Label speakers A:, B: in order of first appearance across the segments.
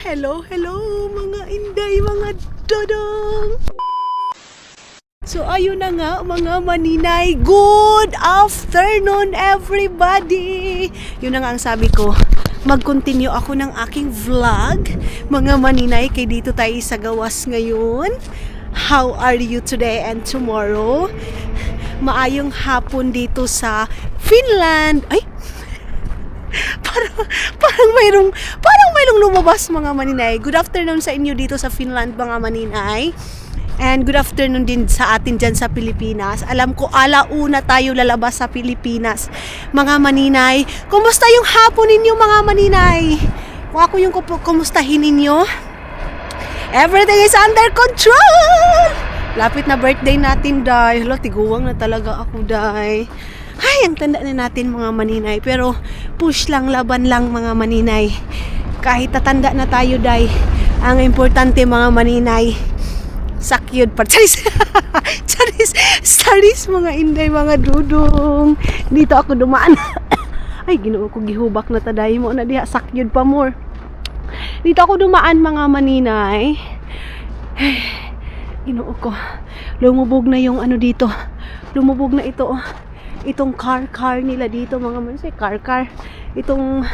A: Hello, hello mga inday, mga dodong. So ayun na nga mga maninay, good afternoon everybody. Yun na nga ang sabi ko, mag-continue ako ng aking vlog. Mga maninay, kay dito tayo sa gawas ngayon. How are you today and tomorrow? Maayong hapon dito sa Finland. Ay, parang mayroong lumabas mga maninay. Good afternoon sa inyo dito sa Finland mga maninay. And good afternoon din sa atin dyan sa Pilipinas. Alam ko alauna tayo lalabas sa Pilipinas mga maninay. Kumusta yung hapon ninyo mga maninay? Kung ako yung kumustahin ninyo, everything is under control. Lapit na birthday natin, day. Hala, tiguwang na talaga ako, day. Ay, ang tanda na natin mga maninay. Pero push lang, laban lang mga maninay. Kahit tatanda na tayo, day. Ang importante mga maninay, sakyod pa. Charis mga inday, mga dudong. Dito ako dumaan. Ay, ginoo ko gihubak na taday mo na diha, sakyod pa more. Dito ako dumaan mga maninay. Ay, ginoo ko. Lumubog na yung ano dito. Lumubog na ito. Itong car nila dito mga maninay. Car. Itong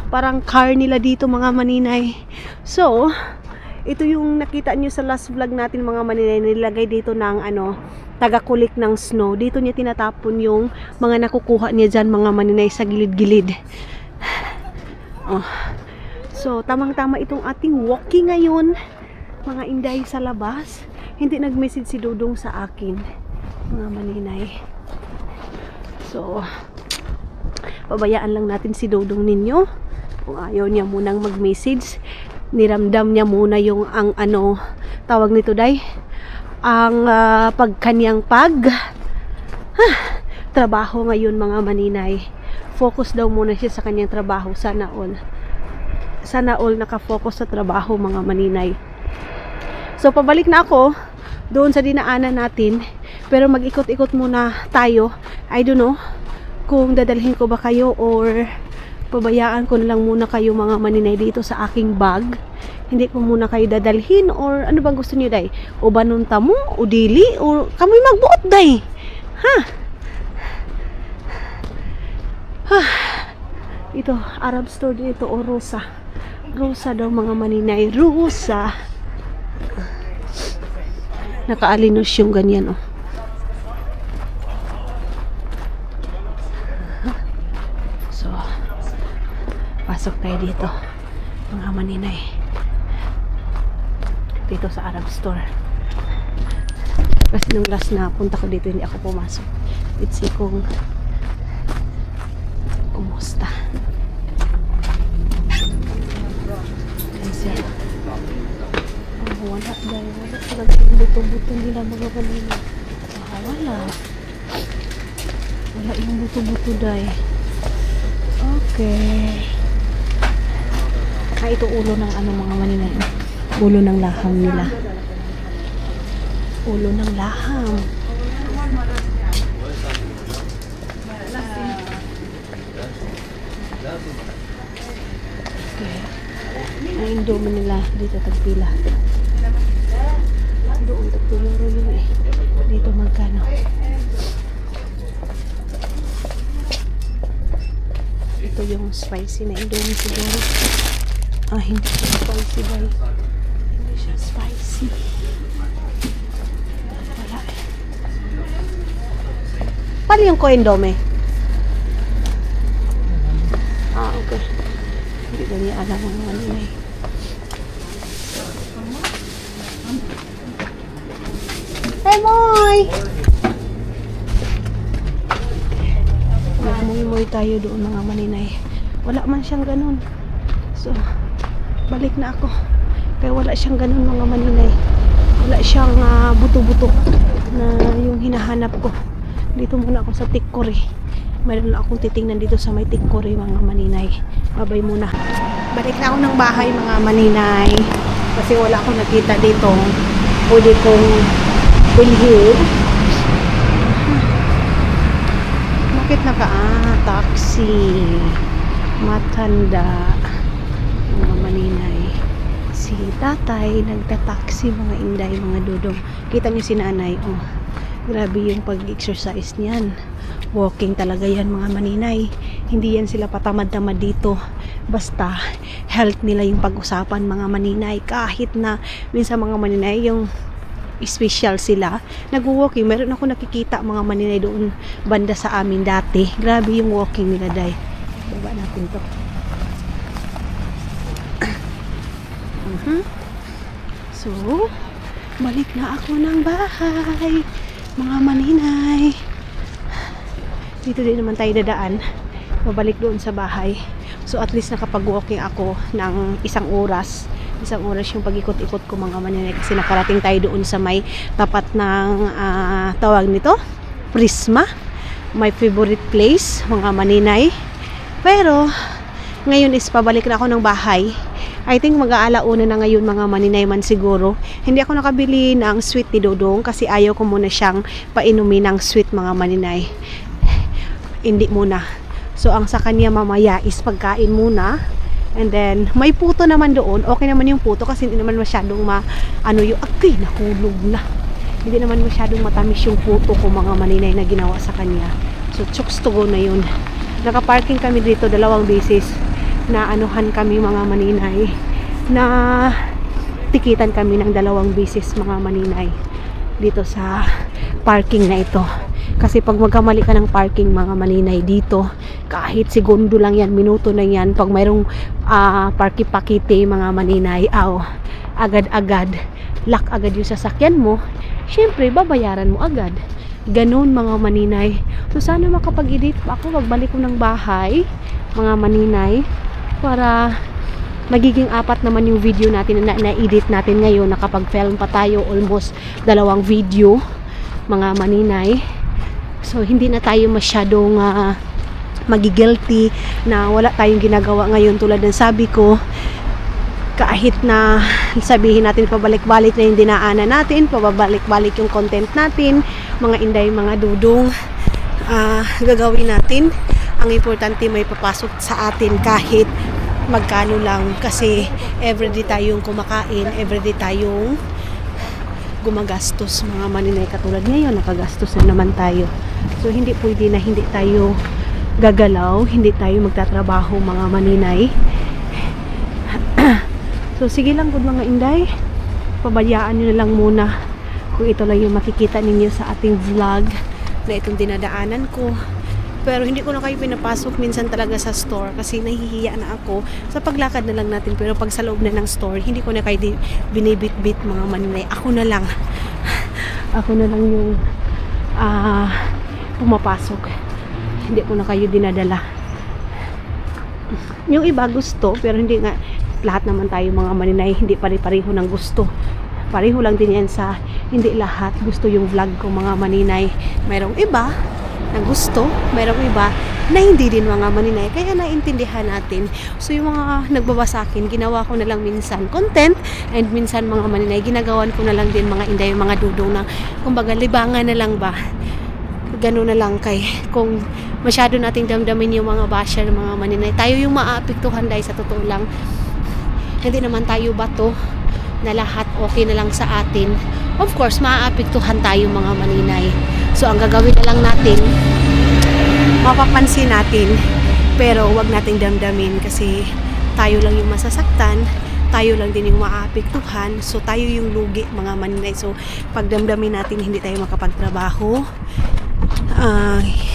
A: parang car nila dito mga maninay. So, ito yung nakita nyo sa last vlog natin mga maninay. Nilagay dito ng taga-kulik ng snow. Dito niya tinatapon yung mga nakukuha niya dyan mga maninay sa gilid-gilid. Oh. So, tamang-tama itong ating walking ngayon. Mga inday sa labas. Hindi nag-message si Dudong sa akin. Mga maninay. So, pabayaan lang natin si Dudong ninyo. Kung ayaw niya munang mag-message, niramdam niya muna yung tawag nito day, ang pagkanyang trabaho ngayon mga maninay. Focus daw muna siya sa kanyang trabaho. Sana all nakafocus sa trabaho mga maninay. So pabalik na ako doon sa dinaanan natin, pero mag-ikot-ikot muna tayo. I don't know kung dadalhin ko ba kayo or pabayaan ko na lang muna kayo mga maninay dito sa aking bag. Hindi ko muna kayo dadalhin or ano bang gusto niyo day? O banunta mo? O dili? O kami magbuot day? Ha? Ito, Arab store din ito o Rosa. Rosa daw mga maninay. Rosa. Nakaalinos yung ganyan oh. So, pasok tayo dito mga maninay dito sa Arab store kasi nung last na punta ko dito hindi ako pumasok. Let's see kung kumusta. Kasi wala talaga yung buto-buto nila mga maninay. Wala yung buto-buto dahil. Okay. Ito ulo ng mga maninay. Ulo ng laham nila. Ulo ng laham. Okay. Ang indomie nila dito tagpila. Doon tagpiloro yun eh. Dito magkano? Ito yung spicy na indomie siguro. Hindi siya spicy ba? Hindi siya spicy. Wala eh. Paano yung ko-indomie? Okay. Hindi ba niya alam ang ano na eh. Hey, Moy! Nagmuy-muy tayo doon mga maninay. Wala man siyang ganun. So, balik na ako. Kaya wala siyang ganun mga maninay. Wala siyang buto-buto na yung hinahanap ko. Dito muna ako sa Tikori. Mayroon na akong titingnan dito sa may Tikori mga maninay. Babay muna. Balik na ako ng bahay mga maninay. Kasi wala akong nakita dito. Pwede kong bilhin. Bakit taxi. Matanda. Mga maninay. tatay nagtataksi mga inday, mga dudong. Kita niyo si nanay, oh. Grabe yung pag-exercise niyan. Walking talaga yan mga maninay. Hindi yan sila patamad-tamad dito. Basta health nila yung pag-usapan mga maninay. Kahit na minsan mga maninay yung special sila, nag-walking. Meron ako nakikita mga maninay doon banda sa amin dati. Grabe yung walking nila, day. Baba natin to. So, balik na ako ng bahay mga maninay. Dito din naman tayo dadaan, babalik doon sa bahay. So at least nakapag-walking ako ng isang oras yung pag-ikot-ikot ko mga maninay, kasi nakarating tayo doon sa may tapat ng tawag nito, Prisma, my favorite place mga maninay. Pero ngayon is pabalik na ako ng bahay. I think mag-aalauna na ngayon mga maninay man siguro. Hindi ako nakabili ng sweet ni Dodong kasi ayaw ko muna siyang painumin ng sweet mga maninay. Hindi muna. So ang sa kanya mamaya is pagkain muna. And then may puto naman doon. Okay naman yung puto kasi hindi naman masyadong nahulog na. Hindi naman masyadong matamis yung puto ko mga maninay na ginawa sa kanya. So chokes to go na yun. Nakaparking kami dito 2 beses. Na anuhan kami mga maninay, na tikitan kami ng 2 beses mga maninay dito sa parking na ito. Kasi pag magkamali ka ng parking mga maninay dito, kahit segundo lang yan, minuto na yan, pag mayroong parki-pakite mga maninay, agad-agad lock agad yung sasakyan mo, syempre babayaran mo agad. Ganun mga maninay. So sana makapag-edit pa ako pagbalik ko ng bahay mga maninay, para magiging 4 naman yung video natin na na-edit natin ngayon. Nakapag-film pa tayo almost 2 video mga maninay. So hindi na tayo masyadong magigilty na wala tayong ginagawa ngayon. Tulad ng sabi ko, kahit na sabihin natin pabalik-balik na yung dinaanan natin, pabalik-balik yung content natin, mga inday, mga dudong, gagawin natin. Ang importante may papasok sa atin kahit magkano lang, kasi everyday tayong kumakain, everyday tayong gumagastos mga maninay. Katulad ngayon, nakagastos na naman tayo. So hindi pwede na hindi tayo gagalaw, hindi tayo magtatrabaho mga maninay. So sige lang good mga inday, pabayaan nyo na lang muna kung ito lang yung makikita ninyo sa ating vlog na itong dinadaanan ko. Pero hindi ko na kayo pinapasok minsan talaga sa store kasi nahihiya na ako. Sa paglakad na lang natin, pero pag sa loob na ng store, hindi ko na kayo binibit-bit mga maninay. Ako na lang yung pumapasok. Hindi ko na kayo dinadala. Yung iba gusto, pero hindi nga lahat naman tayo mga maninay, hindi pare-pareho ng gusto. Pareho lang din yan sa hindi lahat gusto yung vlog ko mga maninay. Mayroong iba na gusto, mayroong iba na hindi din mga maninay, kaya naintindihan natin. So yung mga nagbabasa akin, ginawa ko na lang minsan content, and minsan mga maninay, ginagawan ko na lang din mga inday, mga dudong na kumbaga libangan na lang ba, gano'n na lang. Kay kung masyado nating damdamin yung mga basher, mga maninay, tayo yung maaapektuhan dahil sa totoo lang, hindi naman tayo bato na lahat okay na lang sa atin. Of course, maaapektuhan tayo mga maninay. So ang gagawin na lang natin, mapapansin natin, pero wag nating damdamin kasi tayo lang yung masasaktan, tayo lang din yung maaapektuhan. So tayo yung lugi mga maninay. So pag damdamin natin hindi tayo makapagtrabaho,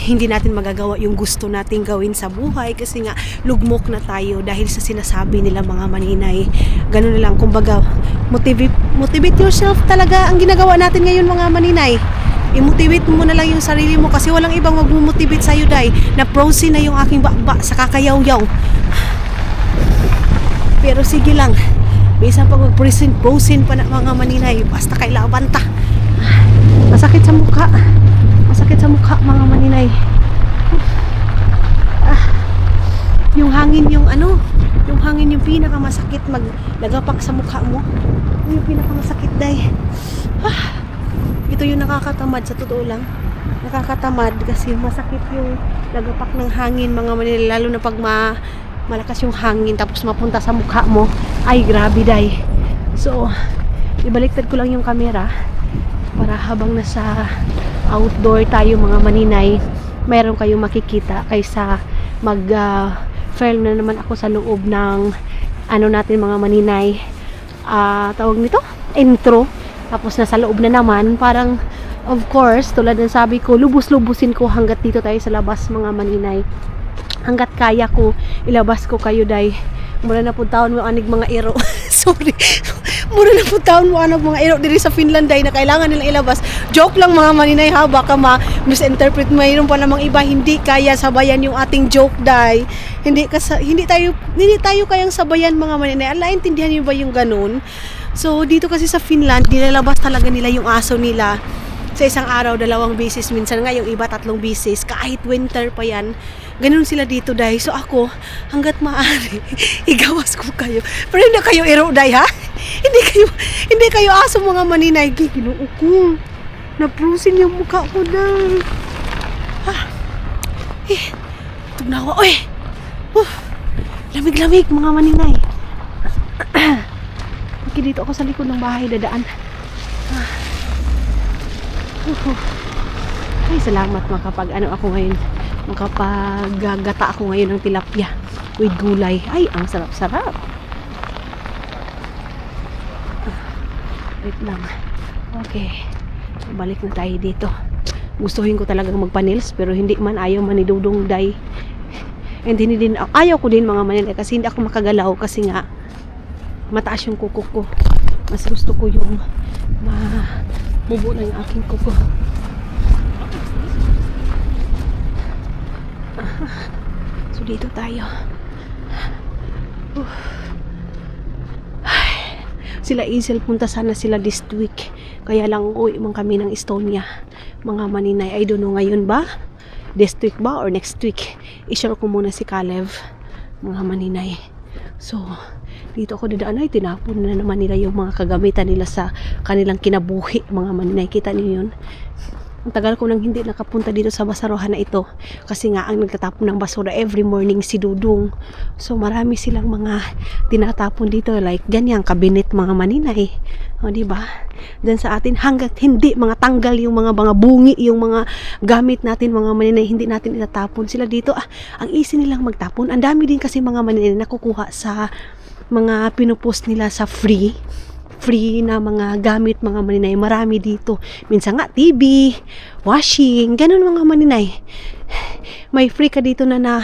A: hindi natin magagawa yung gusto nating gawin sa buhay kasi nga lugmok na tayo dahil sa sinasabi nila mga maninay. Ganun na lang, kumbaga motivate yourself talaga ang ginagawa natin ngayon mga maninay. I-motivate mo na lang yung sarili mo kasi walang ibang mag-motivate sa'yo dahil na-frozen na yung aking bakba sa kakayaw-yaw. Pero sige lang, bisa pag mag-frozen pa na mga maninay, basta kailangan ta. Masakit sa mukha. Masakit sa mukha mga maninay. Yung hangin yung hangin yung pinakamasakit nagapak sa mukha mo. Yung pinakamasakit day. Ito yung nakakatamad sa totoo lang. Nakakatamad kasi masakit yung lagapak ng hangin mga maninay, lalo na pag malakas yung hangin tapos mapunta sa mukha mo. Ay grabe day. So, ibaliktad ko lang yung camera para habang nasa outdoor tayo mga maninay, mayroon kayong makikita kaysa film na naman ako sa loob ng ano natin mga maninay, tawag nito, intro. Tapos nasa loob na naman, parang of course, tulad ng sabi ko, lubos-lubusin ko hanggat dito tayo sa labas mga maninay. Hanggat kaya ko, ilabas ko kayo day. Mura na po taon mo anig mga iro. Sorry. Mura na po taon mo anig mga iro diri sa Finland day na kailangan nilang ilabas. Joke lang mga maninay ha, baka ma-misinterpret, mayroon pa namang iba hindi kaya sabayan yung ating joke day. Hindi tayo kayang sabayan mga maninay. Ala, intindihan niyo ba yung ganun? So dito kasi sa Finland, nilalabas talaga nila yung aso nila. Sa isang araw, 2 beses, minsan nga yung iba 3 beses, kahit winter pa yan. Ganun sila dito, day. So ako, hanggat maaari, igawas ko kayo. Pero hindi kayo iro, day, ha? Hindi kayo aso mga maninay. Ginoo ko. Naprusin yung mukha ko, day. Tugnawa, oy. Lamig-lamig, mga maninay. Okay, dito ako sa likod ng bahay, dadaan. Ay, salamat makapag-gata ako ngayon ng tilapia with gulay. Ay, ang sarap-sarap. Wait lang. Okay. Balik na tayo dito. Gustuhin ko talagang magpa-nails pero hindi man, ayaw man ni Dudong day. And hindi din, ayaw ko din mga manila kasi hindi ako makagalaw kasi nga mataas yung kuko ko. Mas gusto ko yung mubo na yung aking kuko. So dito tayo. Sila Isel, punta sana sila this week. Kaya lang uwi man kami ng Estonia. Mga maninay, I don't know ngayon ba? This week ba or next week? I-share ko muna si Caleb. Mga maninay. So, dito ako dadaan, ay tinapon na naman nila yung mga kagamitan nila sa kanilang kinabuhi, mga maninay. Kita niyo yun? Ang tagal ko nang hindi nakapunta dito sa basaruhan na ito kasi nga ang nagtatapon ng basura every morning si Dudong. So marami silang mga tinatapon dito like ganyan kabinet mga maninay. O di ba? Diyan sa atin hangga't hindi mga tanggal yung mga bungi, yung mga gamit natin mga maninay, hindi natin itatapon. Sila dito ang easy nilang magtapon. Ang dami din kasi mga maninay nakukuha sa mga pinupost nila sa free na mga gamit mga maninay. Marami dito. Minsan nga TV, washing, ganun mga maninay. May free ka dito na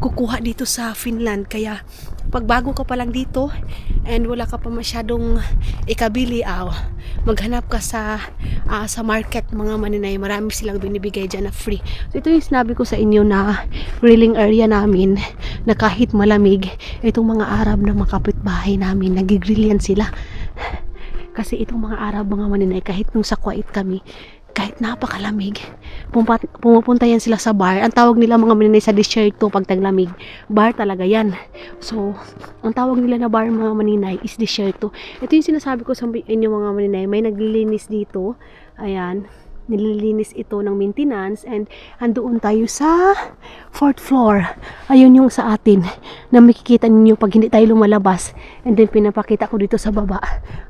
A: kukuha dito sa Finland. Kaya pag bago ka pa lang dito and wala ka pa masyadong ikabili, maghanap ka sa market mga maninay. Marami silang binibigay dyan na free. So ito yung sinabi ko sa inyo na grilling area namin na kahit malamig, itong mga Arab na makapitbahay namin, nagigrill yan sila. Kasi itong mga Arab mga maninay, kahit nung sa Kuwait kami, kahit napakalamig, pumupunta yan sila sa bar. Ang tawag nila mga maninay sa desierto pag taglamig, bar talaga yan. So, ang tawag nila na bar mga maninay is desierto. Ito yung sinasabi ko sa inyo mga maninay, may naglilinis dito. Ayan, nililinis ito ng maintenance and andoon tayo sa 4th floor. Ayun yung sa atin na makikita ninyo pag hindi tayo lumalabas, and then pinapakita ko dito sa baba.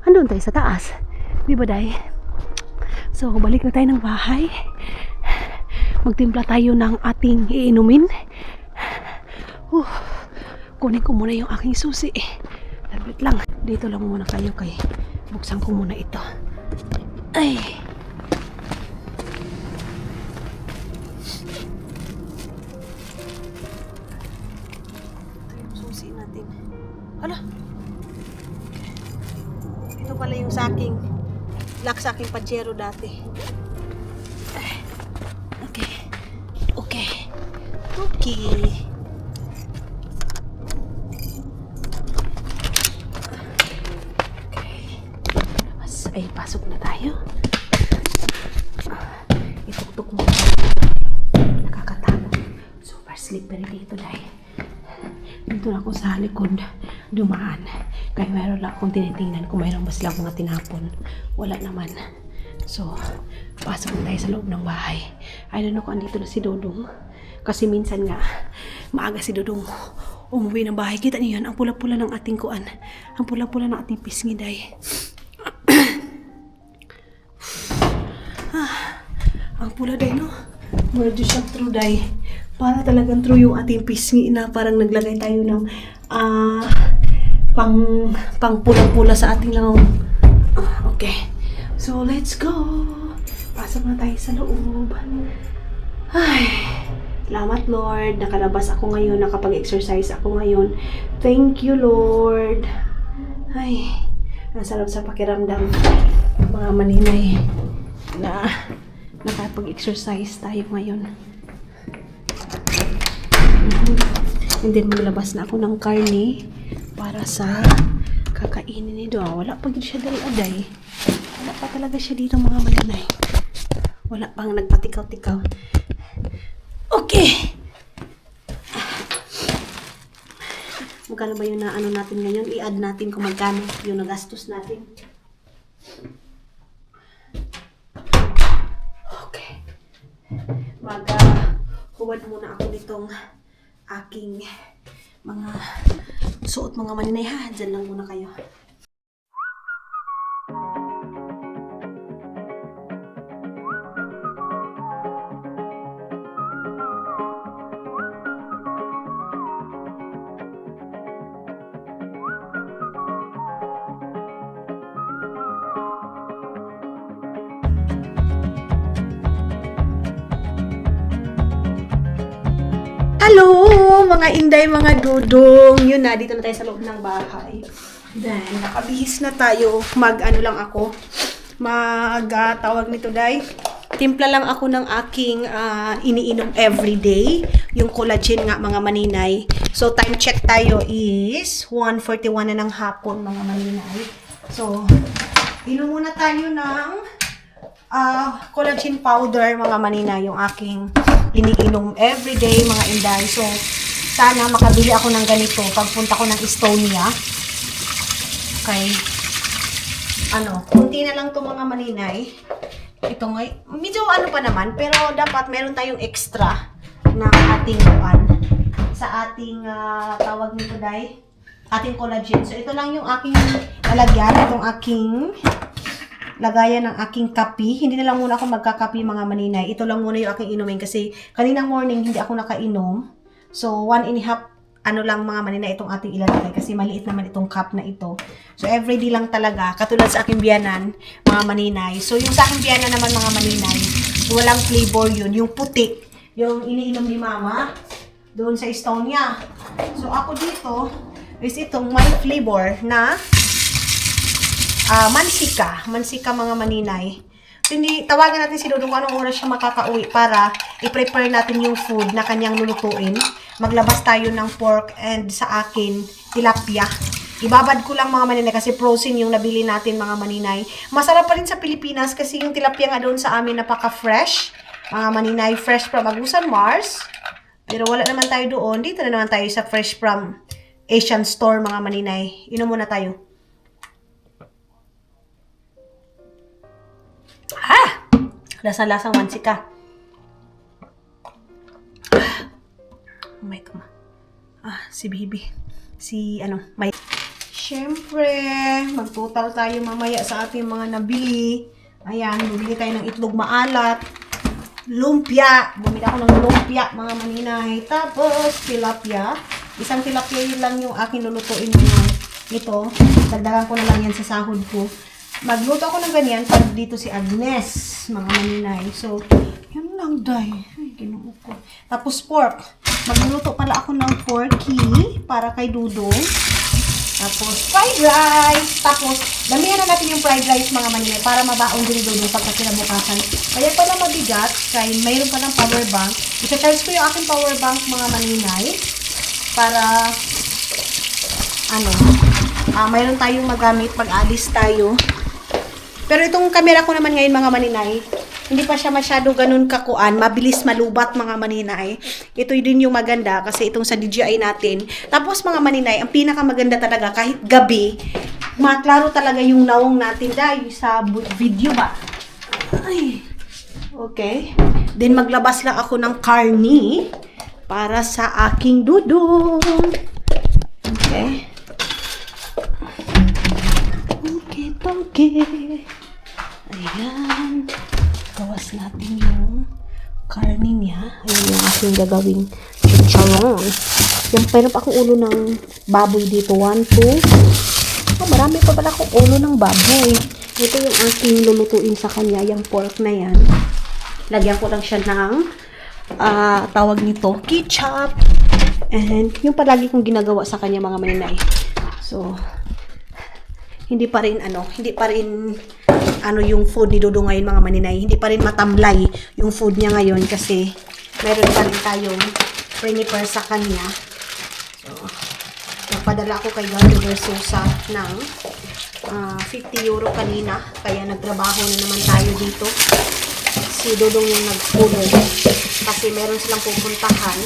A: Andoon tayo sa taas, di ba day? So balik na tayo ng bahay, magtimpla tayo ng ating iinumin. Kunin ko muna yung aking susi. Labit lang, dito lang muna kayo kay buksan ko muna ito. Ay, hala, ito pala yung saking lock sa aking pajero dati. Okay. Ay, pasok na tayo. Itutok mo. Nakakatakot. Super slippery dito dahil dito na ako sa likod dumaan. Kaya meron lang akong tinitingnan kung mayroon ba silang mga tinapon. Wala naman. So, pasok na tayo sa loob ng bahay. I don't know kung andito na si Dudong. Kasi minsan nga, maaga si Dudong Umuwi ng bahay. Kita niyo yan, ang pula-pula ng ating kuan. Ang pula-pula ng ating pisngi, day. Ang pula, day, no? Mura dyan siya true, day. Para talagang true yung ating pisngi na parang naglagay tayo ng pang pula-pula sa ating langong. Okay. So, let's go. Pasok na tayo sa loob. Ay, salamat, Lord. Nakalabas ako ngayon. Nakapag-exercise ako ngayon. Thank you, Lord. Ay, nasarap sa pakiramdam. Mga maninay na nakapag-exercise tayo ngayon. And then, maglabas na ako ng karne para sa kakainin nito. Wala pa siya dali-aday. Wala pa talaga siya dito, mga maninay. Wala pang nagpatikaw-tikaw. Okay. Magkano ba yung naano natin ngayon? I-add natin kung magkano yung nagastos natin. Okay. Huwad muna ako nitong aking mga suot, mga maninay, ha. Diyan lang muna kayo. Hello, mga inday, mga dudong. Yun na, dito na tayo sa loob ng bahay. Then, nakabihis na tayo. Tawag nito, day. Timpla lang ako ng aking iniinom everyday. Yung collagen nga, mga maninay. So, time check tayo is 1:41 na ng hapon, mga maninay. So, inom muna tayo ng collagen powder, mga maninay, yung aking iniinom everyday, mga inday. So, sana makabili ako ng ganito pagpunta ko ng Estonia. Okay. Kunti na lang to, mga maninay. Ito nga, medyo pa naman, pero dapat meron tayong extra na ating sa ating tawag nito, day, ating collagen. So, ito lang yung aking lalagyan, itong aking lagayan ng aking kape. Hindi na lang muna ako magkakape, mga maninay. Ito lang muna yung aking inumin kasi kaninang morning hindi ako nakainom. So, 1.5 lang, mga maninay, itong ating ilalagay kasi maliit naman itong cup na ito. So, everyday lang talaga. Katulad sa aking biyanan, mga maninay. So, yung sa aking biyanan naman, mga maninay, walang flavor yun. Yung puti, yung iniinom ni mama doon sa Estonia. So, ako dito is itong may flavor na mansika, mga maninay. So, tawagan natin si Dudong kung anong oras siya makakauwi para i-prepare natin yung food na kanyang lulutuin. Maglabas tayo ng pork and sa akin, tilapia. Ibabad ko lang, mga maninay, kasi frozen yung nabili natin, mga maninay. Masarap pa rin sa Pilipinas kasi yung tilapia nga doon sa amin napaka-fresh. Mga maninay, fresh from Agusan, Mars. Pero wala naman tayo doon. Dito na naman tayo sa fresh from Asian store, mga maninay. Inom muna tayo. Lasa-lasang mansika. May tuma. Si baby. May. Siyempre, mag-total tayo mamaya sa ating mga nabili. Ayan, bumili tayo ng itlog maalat. Lumpia. Bumili ako ng lumpia, mga maninay. Tapos, tilapia. Isang tilapia yun lang yung aking lulutuin ngayon. Ito, dagdagan ko na lang yan sa sahod ko. Magluto ako ng ganyan pag dito si Agnes, mga maninay. So, yun lang, day. Ay, ginoo ko. Tapos pork. Magluluto pala ako ng porky para kay Dudong. Tapos fried rice. Tapos, damihan na natin yung fried rice, mga maninay, para mabaon din ni Dudong pagka kinabukasan. Kaya pala mabigat, kaya mayroon pa ng power bank. Isa-charge ko yung aking power bank, mga maninay, para mayroon tayong magamit pag alis tayo. Pero itong camera ko naman ngayon, mga maninay, hindi pa siya masyado ganun kakuan. Mabilis malubat, mga maninay. Ito din yung maganda kasi itong sa DJI natin. Tapos, mga maninay, ang pinakamaganda talaga kahit gabi, maklaro talaga yung nawong natin dahil sa video ba. Ay. Okay. Then, maglabas lang ako ng karni para sa aking Dudong. Okay. Okay. Ayan. Gawas natin yung karne niya. Ayan yung aking gagawing chicharon. Yung mayroon pa akong ulo ng baboy dito. 1, 2. Marami pa pala akong ulo ng baboy. Ito yung aking lulutuin sa kanya. Yung pork na yan. Lagyan ko lang siya ng tawag nito, ketchup. And yung palagi kong ginagawa sa kanya mga maninay. So, hindi pa rin yung food ni Dodo ngayon mga maninay. Hindi pa rin matamlay yung food niya ngayon kasi meron pa rin tayong prepare sa kanya. So, nagpadala ako kay Gardo Versosa ng 50 euro kanina. Kaya nagtrabaho na naman tayo dito. Si Dodong yung nag-order kasi meron silang pupuntahan.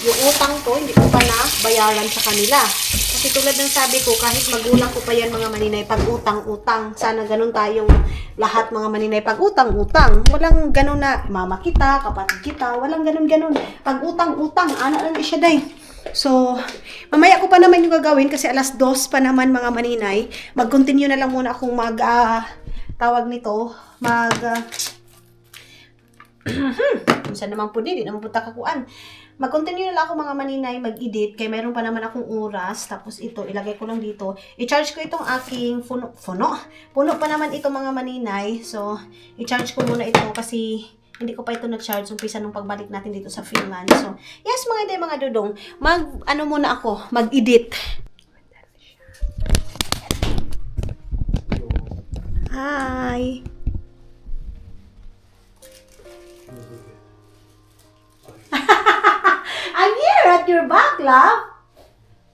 A: Yung utang ko, hindi ko pa na bayaran sa kanila. Kasi tulad ng sabi ko, kahit magulang ko pa yan mga maninay, pag utang-utang, sana ganun tayong lahat mga maninay, pag utang-utang, walang ganun na mama kita, kapatid kita, walang ganun-ganun. Pag utang-utang, ana lang siya day. So, mamaya ko pa naman yung gagawin kasi alas 2 pa naman mga maninay. Mag-continue na lang muna akong tawag nito, minsan naman po di naman punta kakuan. Mag-continue na lang ako mga maninay mag-edit kaya meron pa naman akong oras. Tapos ito, ilagay ko lang dito. I-charge ko itong aking puno pa naman ito mga maninay. So, i-charge ko muna ito kasi hindi ko pa ito nag-charge umpisa nung pagbalik natin dito sa Finland. So, yes mga day mga dudong, muna ako, mag-edit. Hi! I'm here at your back, love.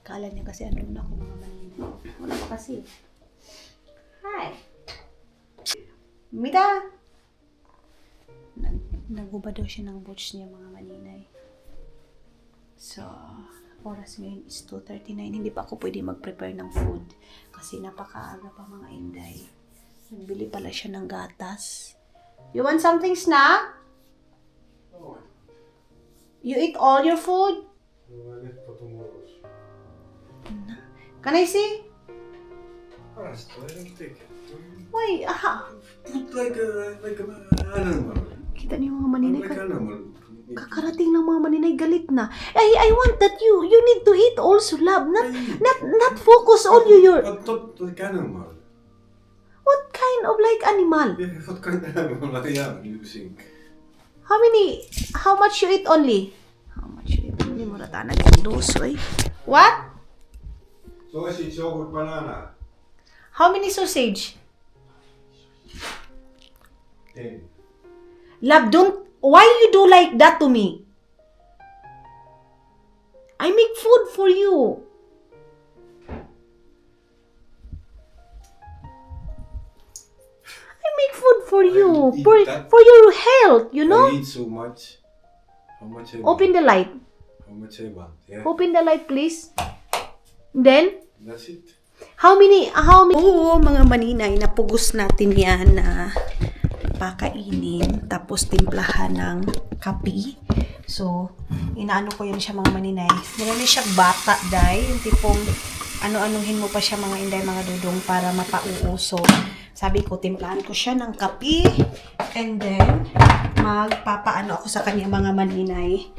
A: Kala niya kasi ano na ako mga maninay. Wala pa kasi. Hi. Mita. Nagubad daw siya ng boots niya mga maninay. So, oras ngayon is 2:39. Hindi pa ako pwede mag-prepare ng food. Kasi napakaaga pa mga inday. Nagbili pala siya ng gatas. You want something snack? You eat all your food?
B: No, I left for tomorrow.
A: Can I see?
B: First, I don't take it.
A: Why?
B: Put like an animal.
A: Kita niyo mga maninay.
B: Like animal.
A: Kakarating ng mga maninay galit na. I want that you need to eat also, love. Not focus on your.
B: But not like animal.
A: What kind of like animal?
B: Yeah, what kind of animal I am, you think?
A: How much you eat only? How much you eat only? Murata na gandosoy. What?
B: Sausage, yogurt, banana.
A: How many sausage?
B: 10.
A: Love, why you do like that to me? I make food for you. I make food for you. For your health, you know?
B: I eat so much. How much I want?
A: Open the light.
B: How much I want, yeah?
A: Open the light, please. Then,
B: That's it.
A: how many? Oo, mga maninay, napugos natin yan na pakainin, tapos timplahan ng kape. So, inaano ko yun siya mga maninay. Marami siya bata, day. Yung tipong, ano-anuhin mo pa siya mga inday, mga dudong para mapauuso. Sabi ko, timplahan ko siya ng kape. And then, magpapaano ako sa kanya mga maninay.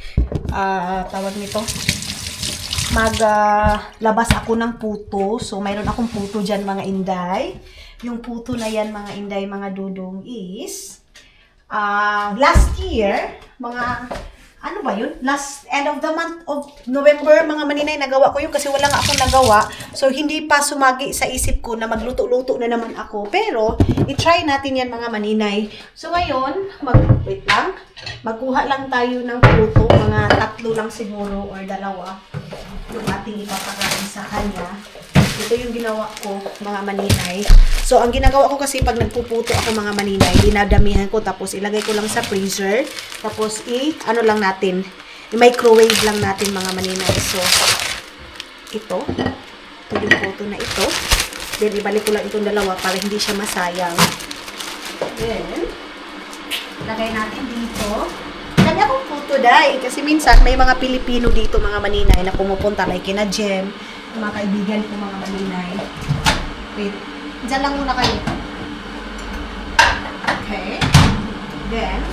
A: Tawag nito. Maglabas ako ng puto. So, mayroon akong puto dyan mga inday. Yung puto na yan mga inday, mga dudong is last year, ano ba yun? Last end of the month of November, mga maninay, nagawa ko yun kasi wala nga akong nagawa. So, hindi pa sumagi sa isip ko na magluto-luto na naman ako. Pero, i-try natin yan mga maninay. So, ngayon, wait lang. Magkuha lang tayo ng puto. Mga 3 lang siguro or 2. Yung ating ipapakain sa kanya. Ito yung ginawa ko, mga maninay. So, ang ginagawa ko kasi pag nagpuputo ako mga maninay, dinadamihan ko tapos ilagay ko lang sa freezer. Tapos ano lang natin, i-microwave lang natin mga maninay. So, ito yung puto na ito. Then, ibalik ko lang itong 2 para hindi siya masayang. Then, lagay natin dito. Lagay akong puto today. Kasi minsan may mga Pilipino dito, mga maninay, na pumupunta like kina Jem, mga kaibigan ko, mga maninay. Wait, dyan lang muna kayo. Okay. Then,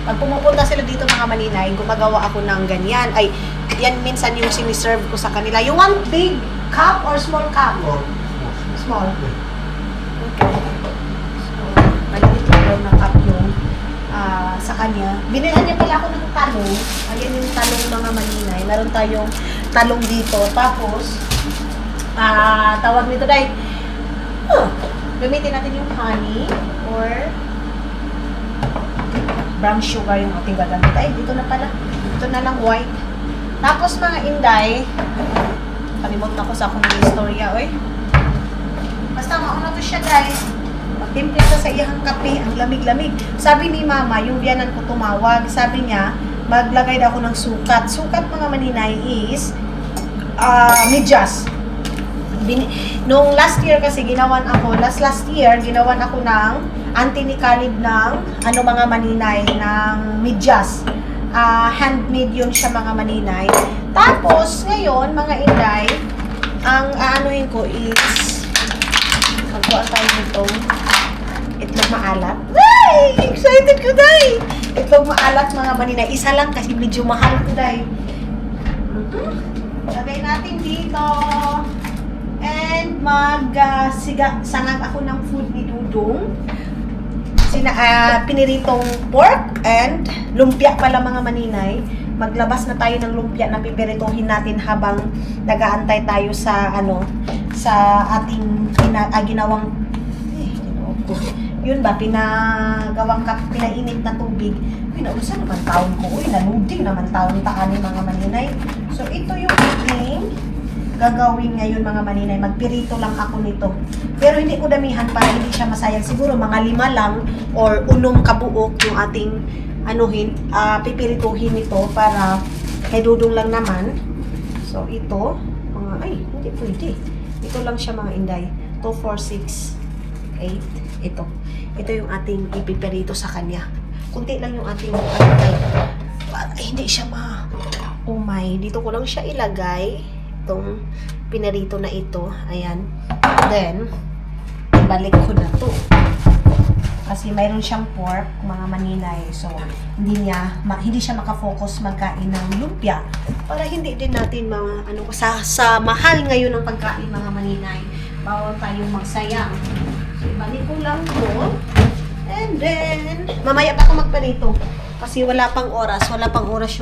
A: pag pumupunta sila dito, mga maninay, gumagawa ako ng ganyan. Ay, yan minsan yung siniserve ko sa kanila. You want big cup or small cup? Small. Okay. So, maliit lang ng cup yung sa kanya. Binilhan niya pala ako ng talong. Ayan yung talong, mga maninay. Meron tayong talong dito. Tapos, tawag nito dahil, gamitin natin yung honey or brown sugar yung ating gagamit. Ay, dito na pala. Dito na lang white. Tapos, mga inday, kalimot na ko sa akong istorya, oy. Basta, mauna to siya, guys. Magtimpla ka sa iyang kape, ang lamig-lamig. Sabi ni mama, yung biyanan ko tumawag, sabi niya, maglagay daw ako ng sukat. Sukat, mga maninay, is medyas. Nung last year kasi ginawan ako, last year, ginawan ako ng anti-nikalib ng, mga maninay, ng medyas. Handmade yun siya, mga maninay. Tapos, ngayon, mga inday, ang aanuhin ko is, magkuha tayo nitong itlog maalat. Ay! Excited ko, day! Itlog maalat, mga maninay. Isa lang kasi medyo mahal ko, day. Lagay natin dito. And sangag ako ng food ni Dudong. Piniritong pork and lumpia pala, mga maninay. Maglabas na tayo ng lumpia na pipirituhin natin habang nag-aantay tayo sa sa ating ginawang yun ba, pinainit na tubig. Pinausa naman taon ko, nanuding naman taon ta ani, mga maninay. So ito yung ating gagawin ngayon, mga maninay. Magpirito lang ako nito. Pero hindi ko damihan para hindi siya masayang. Siguro mga 5 lang or 6 kabuok yung ating pipirituhin ito para kay Dudong lang naman. So ito, hindi pwede. Ito lang siya, mga inday. 2, 4, 6, 8. Ito yung ating ipipirito sa kanya. Kunti lang yung ating hindi siya dito ko lang siya ilagay. Itong pinarito na ito. Ayan. Then, balik ko na to. Kasi mayroon siyang pork, mga maninay. So, hindi siya makafocus magkain ng lumpia. Para hindi din natin sa mahal ngayon ng pagkain, mga maninay. Bawal tayong magsayang. So, balik ko lang to. And then, mamaya pa ako magparito. Kasi wala pang oras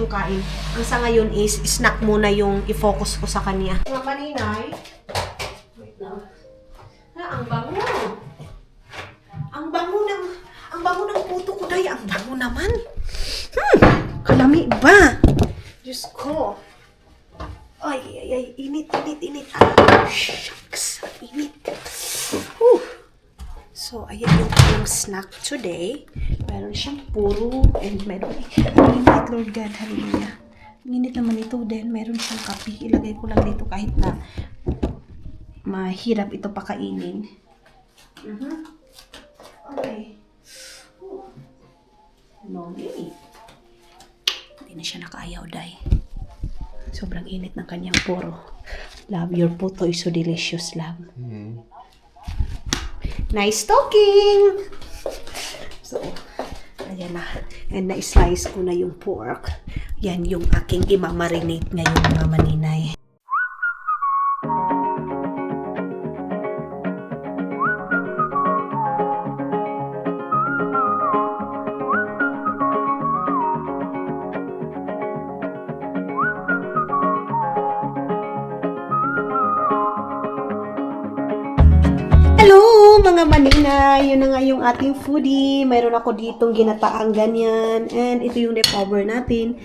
A: yung kain. Ang sa ngayon is, snack muna yung i-focus ko sa kanya. Mga maninay, wait lang. Ang bango. Ang bango ng puto ko, day. Ang bango naman. Kalami ba? Diyos ko. Ay, init. Shucks, init. So, ayan yung kanyang snack today. Meron siyang puro and meron init, Lord God, hallelujah. Init naman ito, then meron siyang kape. Ilagay ko lang dito kahit na mahirap ito pakainin. Okay. No, hindi na siya nakaayaw, day. Sobrang init ng kanyang puro. Love, your puto is so delicious, love. Nice talking! So, ayan na. And na-slice ko na yung pork. Yan yung aking imamarinate ngayon, mga maninay. Hello, mga maninay! Yun na nga yung ating foodie. Mayroon ako ditong ginataang ganyan. And ito yung leftover natin.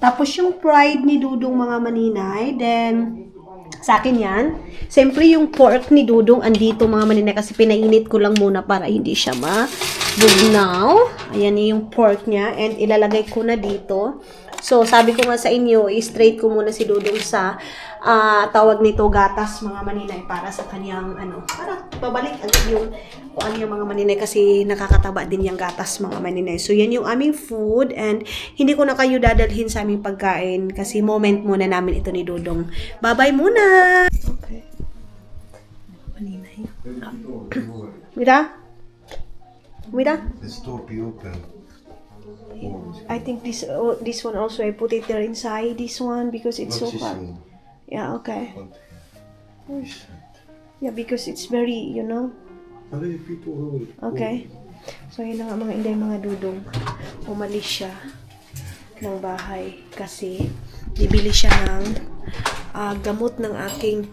A: Tapos yung fried ni Dudong, mga maninay. Then, sa akin yan. Siyempre yung pork ni Dudong andito, mga maninay. Kasi pinainit ko lang muna para hindi siya mabugnaw. Ayan yung pork niya. And ilalagay ko na dito. So, sabi ko nga sa inyo, i-straight ko muna si Dudong sa tawag nito gatas mga maninay para sa kanyang para pabalik agad yung kung ano yung mga maninay kasi nakakataba din yung gatas mga maninay. So, yan yung aming food and hindi ko na kayo dadalhin sa aming pagkain kasi moment muna namin ito ni Dudong. Bye-bye muna! Okay. Maninay. Mira? Mira?
B: Let's door be open.
A: I think this one also I put it there inside this one because it's so hot. Yeah, okay. Yeah, because it's very, Okay. So, yun na nga mga inday, mga dudong. Umalis siya ng bahay kasi bibili siya ng gamot ng aking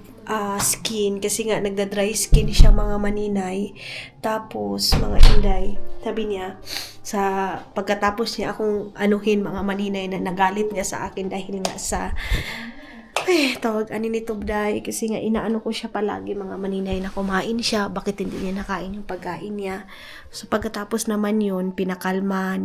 A: skin kasi nga nagda-dry skin siya mga maninay. Tapos, mga inday, sabi niya, sa pagkatapos niya akong anuhin mga maninay na nagalit niya sa akin dahil nga sa tawag nito day kasi nga inaano ko siya palagi mga maninay na kumain siya, bakit hindi niya nakain yung pagkain niya. So pagkatapos naman yun, pinakalma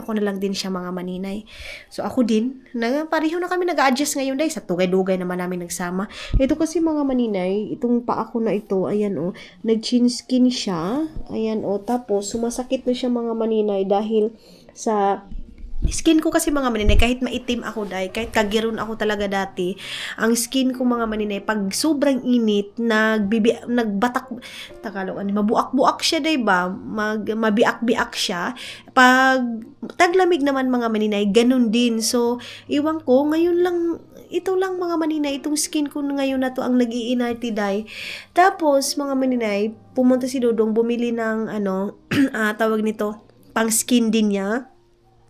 A: ko na lang din siya mga maninay. So ako din, pareho na kami nag-a-adjust ngayon day, sa tugay-dugay naman namin nagsama. Ito kasi mga maninay, itong paa ko na ito, ayan nag-chin skin siya, ayan tapos sumasakit na siya mga maninay dahil sa skin ko kasi mga maninay, kahit maitim ako dahil, kahit kagiron ako talaga dati, ang skin ko mga maninay, pag sobrang init, mabuak-buak siya, diba? Mabiak-biak siya. Pag taglamig naman mga maninay, ganun din. So, iwan ko, ito lang mga maninay, itong skin ko ngayon na to ang nag-iinarti dahil. Tapos, mga maninay, pumunta si Dudong, bumili ng, tawag nito, pang skin din niya.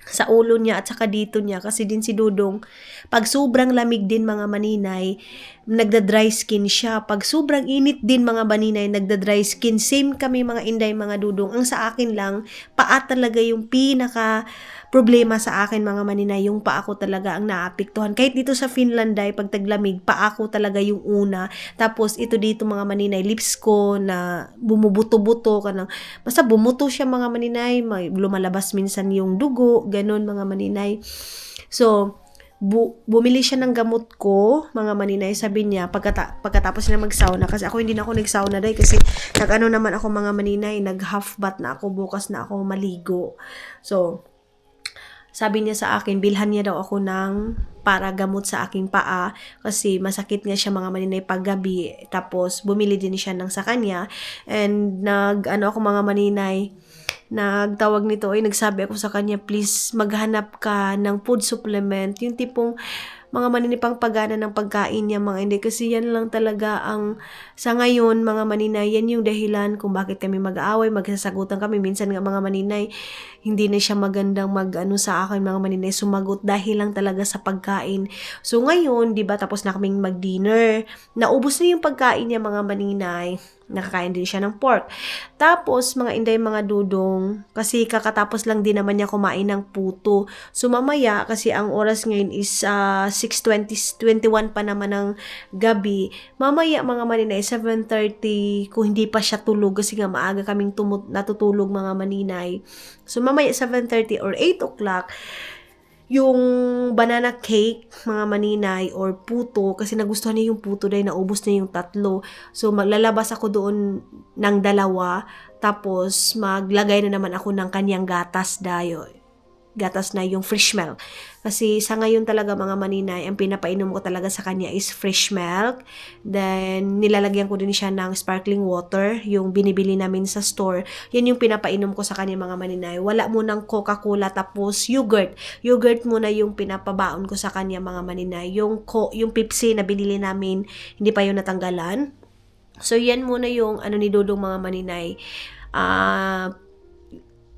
A: Sa ulo niya at saka dito niya kasi din si Dudong pag sobrang lamig din mga maninay nagda-dry skin siya, pag sobrang init din mga maninay nagda-dry skin, same kami mga inday mga Dudong. Ang sa akin lang paa talaga yung pinaka problema sa akin mga maninay, yung paa ko talaga ang naapektuhan. Kahit dito sa Finland ay pag taglamig, paa ko talaga yung una. Tapos ito dito mga maninay, lips ko na bumubuto-buto ka ng, basta bumuto siya mga maninay, may lumalabas minsan yung dugo, ganun mga maninay. So, bumili siya ng gamot ko, mga maninay, sabi niya, pagkatapos na mag-sauna, kasi ako hindi na ako nag-sauna dahil kasi nag-ano naman ako mga maninay, nag-half bath na ako, bukas na ako maligo. So, sabi niya sa akin, bilhan niya daw ako ng para gamot sa aking paa kasi masakit nga siya mga maninay paggabi. Tapos, bumili din siya ng sa kanya. And, ako mga maninay, nagtawag nito, nagsabi ako sa kanya, please, maghanap ka ng food supplement. Yung tipong, mga maninipang pagana ng pagkain niya mga hindi kasi yan lang talaga ang sa ngayon mga maninay, yan yung dahilan kung bakit kami mag-aaway, magsasagutan kami minsan nga mga maninay, hindi na siya magandang sa akin mga maninay sumagot dahil lang talaga sa pagkain. So ngayon, di ba tapos na kaming mag-dinner, naubos na yung pagkain niya mga maninay, nakakain din siya ng pork. Tapos, mga inday, mga dudong, kasi kakatapos lang din naman niya kumain ng puto. So, mamaya, kasi ang oras ngayon is 6:21 pa naman ng gabi. Mamaya, mga maninay, 7:30, kung hindi pa siya tulog, kasi nga maaga kaming natutulog, mga maninay. So, mamaya, 7:30 or 8 o'clock, yung banana cake, mga maninay, or puto, kasi nagustuhan niya yung puto dahil naubos niya yung 3. So, maglalabas ako doon ng 2, tapos maglagay na naman ako ng kanyang gatas gatas na yung fresh milk. Kasi sa ngayon talaga mga maninay, ang pinapainom ko talaga sa kanya is fresh milk. Then, nilalagyan ko din siya ng sparkling water, yung binibili namin sa store. Yan yung pinapainom ko sa kanya mga maninay. Wala munang Coca-Cola tapos yogurt. Yogurt muna yung pinapabaon ko sa kanya mga maninay. Yung Pepsi na binili namin, hindi pa yun natanggalan. So, yan muna yung ni Dudong mga maninay.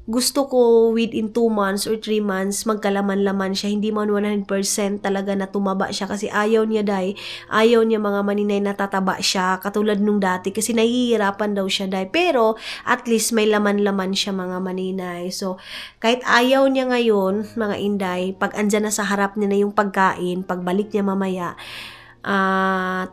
A: Gusto ko within 2 months or 3 months, magkalaman-laman siya. Hindi man 100% talaga na tumaba siya kasi ayaw niya mga maninay na tataba siya katulad nung dati kasi nahihirapan daw siya pero at least may laman-laman siya mga maninay. So, kahit ayaw niya ngayon, mga inday, pag andyan na sa harap niya na yung pagkain, pagbalik niya mamaya,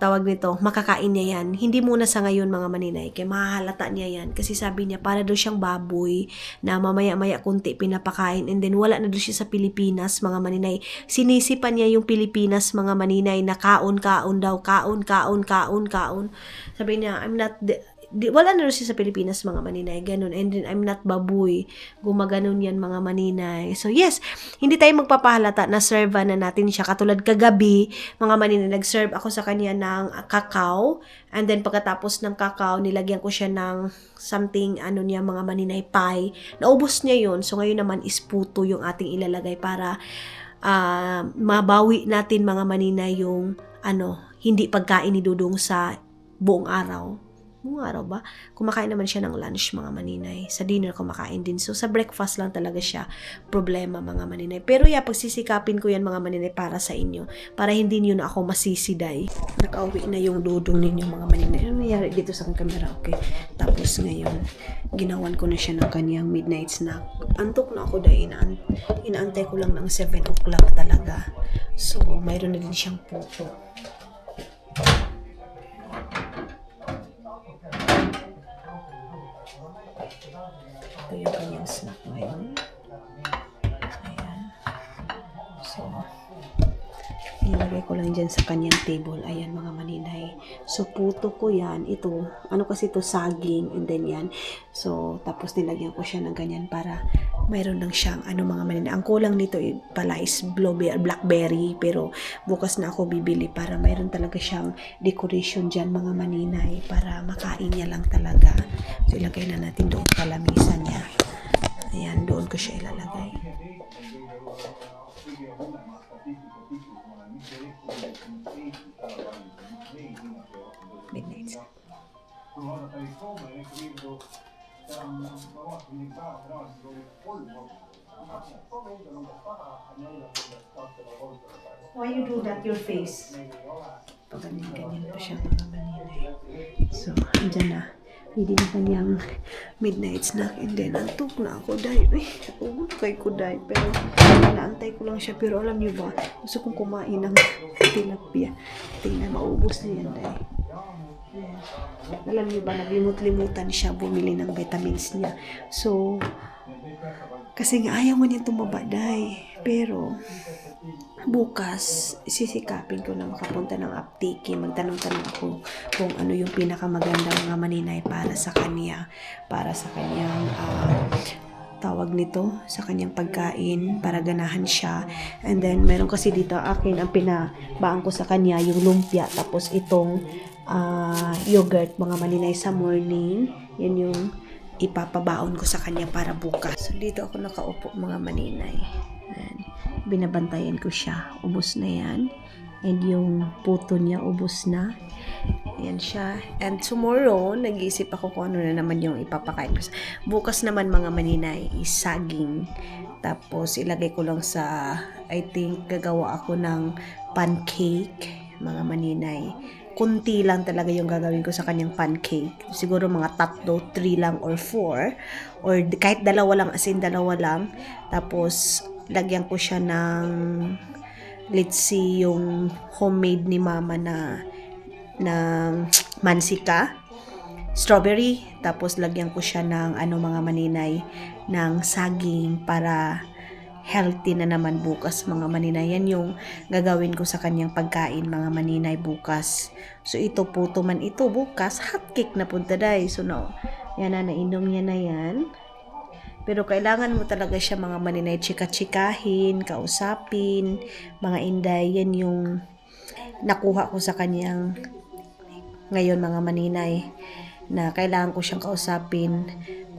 A: tawag nito, makakain niya yan. Hindi muna sa ngayon mga maninay, kaya mahahalata niya yan. Kasi sabi niya, para daw siyang baboy na mamaya-maya kunti pinapakain and then wala na daw siya sa Pilipinas mga maninay. Sinisipan niya yung Pilipinas mga maninay na kaon-kaon daw, kaon. Sabi niya, wala na daw siya sa Pilipinas mga maninay, ganun. And then, I'm not baboy. Gumaganon yan mga maninay. So, yes, hindi tayo magpapahalata na serve na natin siya. Katulad kagabi, mga maninay, nag-serve ako sa kanya ng kakao. And then, pagkatapos ng kakao, nilagyan ko siya ng something, niya, mga maninay, pie. Naubos niya yun. So, ngayon naman is puto yung ating ilalagay para mabawi natin mga maninay yung, hindi pagkain ni Dudong sa buong araw. Buong araw ba? Kumakain naman siya ng lunch mga maninay. Sa dinner kumakain din. So, sa breakfast lang talaga siya problema mga maninay. Pero pagsisikapin ko yan mga maninay para sa inyo. Para hindi niyo na ako masisiday. Nakauwi na yung Dudong ninyo mga maninay. Ano nangyari dito sa camera? Okay. Tapos ngayon, ginawan ko na siya ng kanyang midnight snack. Antok na ako dahil inaantay ko lang ng 7 o'clock talaga. So, mayroon na din siyang puto. Ito yung kanyang snack ngayon. Ayan. So, ilagay ko lang dyan sa kanyang table. Ayan mga maninay. So, puto ko yan. Ito, kasi ito saging and then yan. So, tapos nilagyan ko siya ng ganyan para mayroon lang siyang mga maninay. Ang kulang nito pala is blackberry. Pero bukas na ako bibili para mayroon talaga siyang decoration dyan mga maninay. Para makain niya lang talaga. So, ilagay na natin doon kalamisan niya. Ayan, doon ko siya ilalagay. Midnight. Why you do that your face? Ganyan pa siya mga maninay. So, andyan na. Hindi na kanyang midnight snack. And then, antok na ako dahil. Kay ko dahil. Pero, naantay ko lang siya. Pero alam niyo ba, gusto kong kumain ng tilapia. Tingnan, maubos na yan dahil. Alam niyo ba, naglimut-limutan siya bumili ng vitamins niya. So, kasi nga ayaw mo niya tumaba dahil. Pero, bukas, sisikapin ko na makapunta ng aptiki. Magtanong-tanong ako kung ano yung pinakamagandang mga maninay para sa kanya. Para sa kanyang tawag nito, sa kanyang pagkain, para ganahan siya. And then, meron kasi dito akin, ang pinabaan ko sa kanya, yung lumpia. Tapos itong yogurt, mga maninay sa morning. Yan yung ipapabaon ko sa kanya para bukas. So, dito ako nakaupo mga maninay. Ayan. Binabantayan ko siya. Ubos na yan. And yung puto niya, ubos na. Ayan siya. And tomorrow, nag-iisip ako kung ano na naman yung ipapakain ko. Bukas naman mga maninay is saging. Tapos, ilagay ko lang sa, I think, gagawa ako ng pancake, mga maninay. Kunti lang talaga yung gagawin ko sa kanyang pancake. Siguro mga 3 lang or 4. Or kahit 2 lang, as in 2 lang. Tapos, lagyan ko siya ng, let's see, yung homemade ni mama na mansika, strawberry. Tapos, lagyan ko siya ng, mga maninay, ng saging para healthy na naman bukas mga maninay. Yan yung gagawin ko sa kanyang pagkain mga maninay bukas. So ito puto man ito bukas, hotcake na punta dahil. So no, yan na, nainom niya na yan. Pero kailangan mo talaga siya mga maninay chika-chikahin, kausapin, mga inday. Yan yung nakuha ko sa kanyang ngayon mga maninay, na kailangan ko siyang kausapin.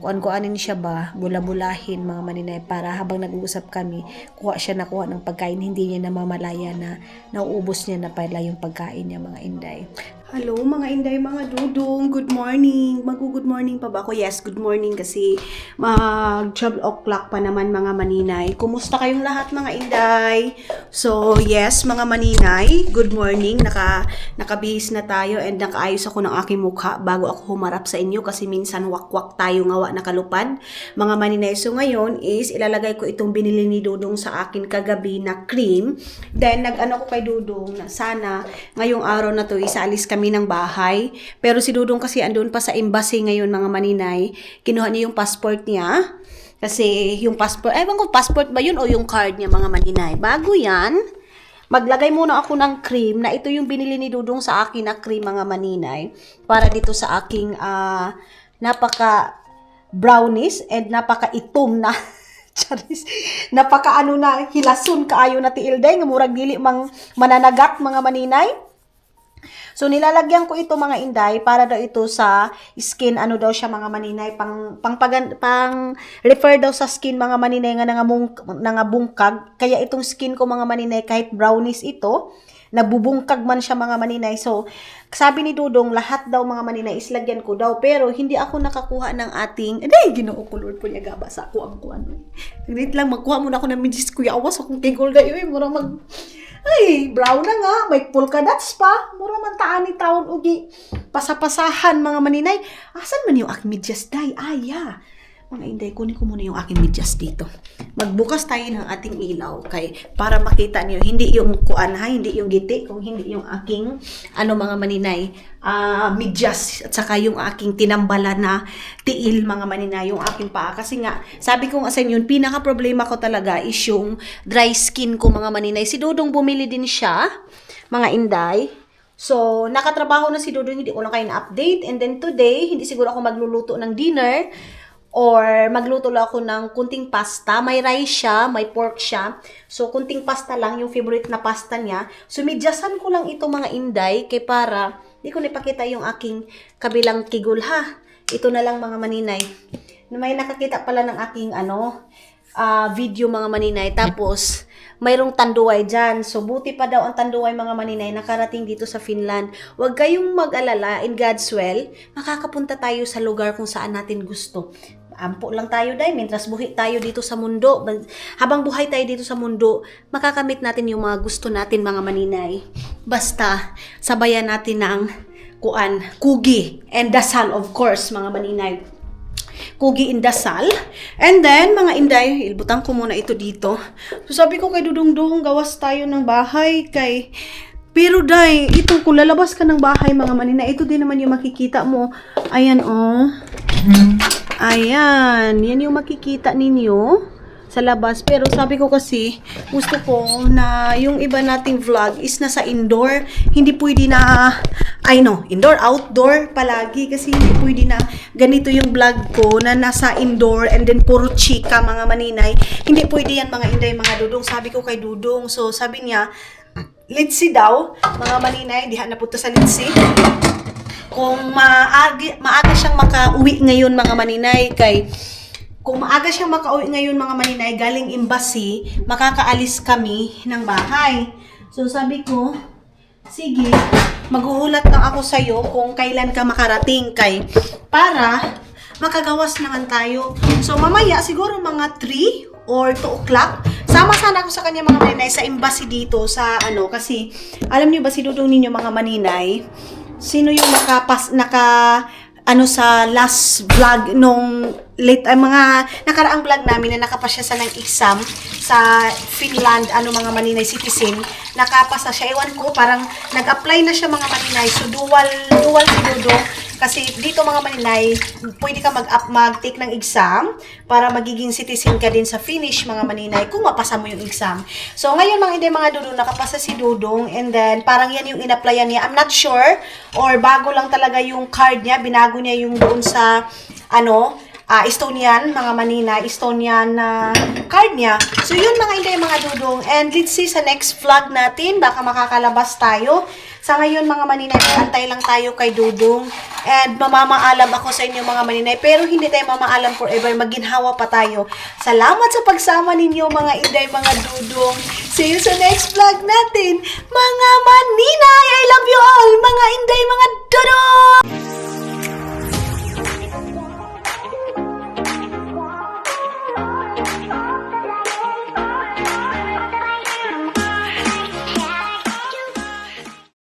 A: Kuan-kuanin siya ba, bula-bulahin mga maninay, para habang nag-uusap kami, kuha siya na ng pagkain, hindi niya namamalaya na nauubos niya na pala yung pagkain niya mga inday. Hello mga inday, mga dudong, good morning. Mag-good morning pa ba ako? Yes, good morning kasi mag-12 o'clock pa naman mga maninay. Kumusta kayong lahat mga inday? So yes mga maninay, good morning. Nakabihis na tayo and nakaayos ako ng aking mukha bago ako humarap sa inyo kasi minsan wakwak tayo ngawa nakalupad. Mga maninay, so ngayon is ilalagay ko itong binili ni Dudong sa akin kagabi na cream. Then nag-ano ko kay Dudong na sana ngayong araw na to isaalis kami ng bahay. Pero si Dudong kasi andun pa sa embassy ngayon mga maninay. Kinuha niya yung passport niya. Kasi yung passport, ewan ko passport ba yun o yung card niya mga maninay. Bago yan, maglagay muna ako ng cream na ito yung binili ni Dudong sa akin na cream mga maninay. Para dito sa aking napaka brownies and napaka itom na charis. Napaka ano na hilason kaayo na tiilday nga murag dili mang mananagat mga maninay. So nilalagyan ko ito mga inday para daw ito sa skin ano daw siya mga maninay pang refer daw sa skin mga maninay nga nangabungkag kaya itong skin ko mga maninay kahit brownies ito nabubungkag man siya mga maninay. So sabi ni Dudong lahat daw mga maninay islagyan ko daw pero hindi ako nakakuha ng ating Ginoo ko Lord po niya gaba sa ako ang kuan. Ganit lang magkuha muna ako ng midis kuya awas akong kigol dayo mura mag brown na nga, may polka dots pa. Mura man taan ni taon ugi. Pasapasahan mga maninay. Asan man yung aking medyas day? Mga inday, kunin ko muna yung aking medyas dito. Magbukas tayo ng ating ilaw kay para makita niyo hindi yung kuan ha, hindi yung giti, kung hindi yung aking mga maninay, medyas at saka yung aking tinambala na tiil mga maninay, yung aking paa. Kasi nga, sabi ko nga sa inyo, pinaka problema ko talaga is yung dry skin ko mga maninay. Si Dudong bumili din siya, mga inday. So, nakatrabaho na si Dudong, hindi ko lang kayo na-update. And then today, hindi siguro ako magluluto ng dinner. Or magluto lang ako ng kunting pasta. May rice siya, may pork siya. So, kunting pasta lang, yung favorite na pasta niya. So, midyasan ko lang ito mga inday, kay para, di ko napakita yung aking kabilang kigul ha. Ito na lang mga maninay. May nakakita pala ng aking video mga maninay. Tapos, mayroong tanduay dyan. So, buti pa daw ang tanduay mga maninay nakarating dito sa Finland. Huwag kayong mag-alala, in God's will, makakapunta tayo sa lugar kung saan natin gusto. Ampo lang tayo dahil, mientras buhay tayo dito sa mundo. Habang buhay tayo dito sa mundo, makakamit natin yung mga gusto natin mga maninay. Basta, sabayan natin ng kugi and dasal of course mga maninay. Kugi in dasal. And then, mga inday, ilbutang ko muna ito dito. So, sabi ko kay Dudong, gawas tayo ng bahay kay... Pero day, ito kung lalabas ka ng bahay mga manina, ito din naman yung makikita mo. Ayan Ayan, yan yung makikita ninyo sa labas. Pero sabi ko kasi, gusto ko na yung iba nating vlog is nasa indoor. Hindi pwede na, indoor, outdoor palagi. Kasi hindi pwede na ganito yung vlog ko na nasa indoor and then puro chika mga maninay. Hindi pwede yan mga inday, mga Dudong. Sabi ko kay Dudong, so sabi niya, litsi daw, mga maninay, diha na punta sa litsi. Kung maaga siyang makauwi ngayon mga maninay, kung maaga siyang makauwi ngayon mga maninay, galing embassy, makakaalis kami ng bahay. So sabi ko, sige, maghuhulat lang ako sa'yo kung kailan ka makarating para makagawas naman tayo. So mamaya, siguro mga 3 or 2 o'clock, sama sana ako sa kanya mga maninay sa embassy dito sa kasi alam niyo ba si Dudong ninyo mga maninay, sino yung sa last vlog nung mga nakaraang vlog namin na nakapasya sa ng exam sa Finland, mga maninay citizen, nakapasa siya, ewan ko, parang nag-apply na siya mga maninay, so dual si Dudong. Kasi dito mga maninay, pwede ka mag-take ng exam para magiging citizen ka din sa Finnish mga maninay kung mapasa mo yung exam. So ngayon mga Dudong, nakapasa si Dudong and then parang yan yung in-applyan niya. I'm not sure or bago lang talaga yung card niya, binago niya yung doon sa Estonian, mga manina, Estonian card niya. So, yun mga Dudong. And let's see sa next vlog natin, baka makakalabas tayo. Sa ngayon mga maninay, antay lang tayo kay Dudong. And mamamaalam ako sa inyo mga maninay. Pero hindi tayo mamaalam forever. Maginhawa pa tayo. Salamat sa pagsama ninyo mga inday, mga Dudong. See you sa next vlog natin. Mga maninay, I love you all. Mga inday, mga Dudong!